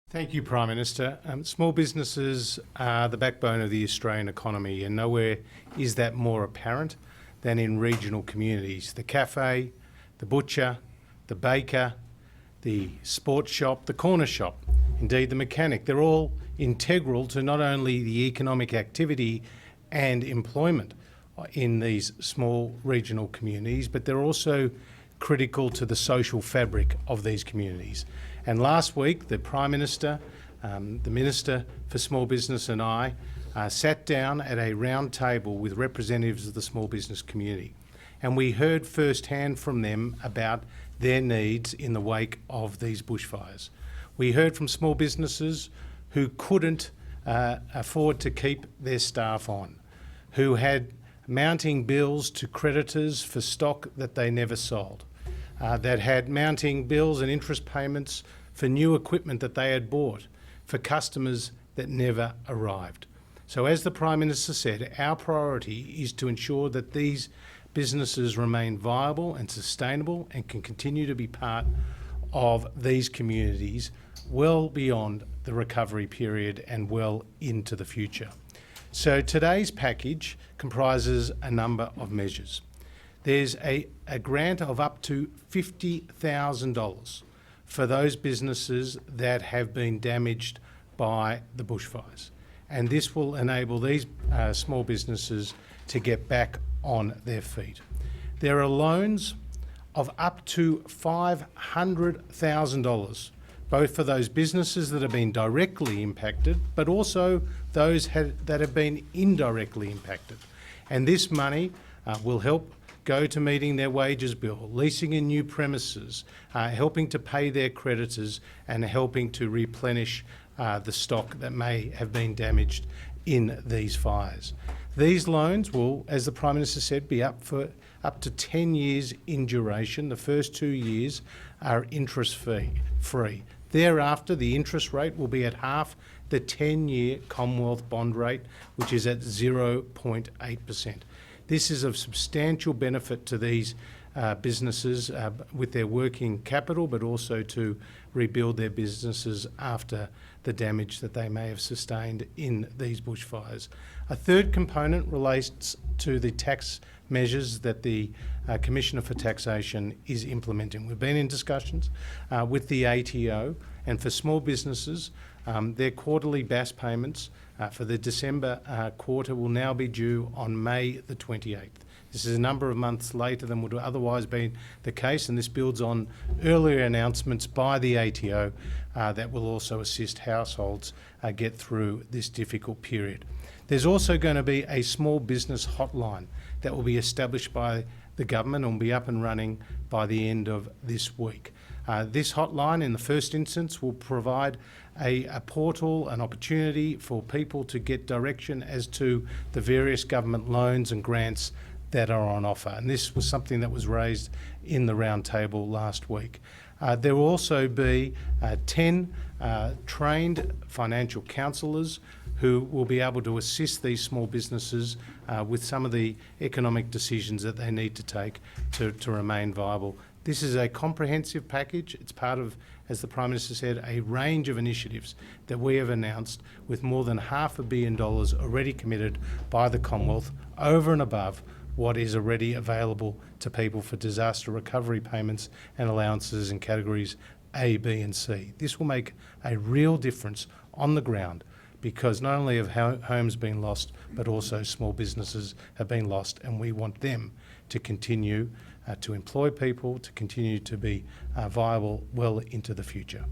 Thank you, Prime Minister. Small businesses are the backbone of the Australian economy, and nowhere is that more apparent than in regional communities. The cafe, the butcher, the baker, the sports shop, the corner shop, indeed the mechanic, they're all integral to not only the economic activity and employment in these small regional communities, but they're also critical to the social fabric of these communities. And last week, the Prime Minister, the Minister for Small Business and I sat down at a round table with representatives of the small business community. And we heard firsthand from them about their needs in the wake of these bushfires. We heard from small businesses who couldn't afford to keep their staff on, who had mounting bills to creditors for stock that they never sold, that had mounting bills and interest payments for new equipment that they had bought for customers that never arrived. So as the Prime Minister said, our priority is to ensure that these businesses remain viable and sustainable and can continue to be part of these communities well beyond the recovery period and well into the future. So today's package comprises a number of measures. There's a grant of up to $50,000 for those businesses that have been damaged by the bushfires. And this will enable these small businesses to get back on their feet. There are loans of up to $500,000, both for those businesses that have been directly impacted, but also those that have been indirectly impacted. And this money will help go to meeting their wages bill, leasing in new premises, helping to pay their creditors and helping to replenish the stock that may have been damaged in these fires. These loans will, as the Prime Minister said, be up to 10 years in duration. The first 2 years are interest-free. Thereafter, the interest rate will be at half the 10-year Commonwealth bond rate, which is at 0.8%. This is of substantial benefit to these businesses with their working capital, but also to rebuild their businesses after the damage that they may have sustained in these bushfires. A third component relates to the tax measures that the Commissioner for Taxation is implementing. We've been in discussions with the ATO, and for small businesses, their quarterly BAS payments for the December quarter will now be due on May the 28th. This is a number of months later than would have otherwise been the case, and this builds on earlier announcements by the ATO that will also assist households get through this difficult period. There's also going to be a small business hotline that will be established by the government and will be up and running by the end of this week. This hotline, in the first instance, will provide a portal, an opportunity for people to get direction as to the various government loans and grants that are on offer. And this was something that was raised in the round table last week. There will also be 10 trained financial counsellors who will be able to assist these small businesses with some of the economic decisions that they need to take to remain viable. This is a comprehensive package. It's part of, as the Prime Minister said, a range of initiatives that we have announced with more than $500 million already committed by the Commonwealth over and above what is already available to people for disaster recovery payments and allowances in categories A, B and C. This will make a real difference on the ground, because not only have homes been lost, but also small businesses have been lost, and we want them to continue to employ people, to continue to be viable well into the future.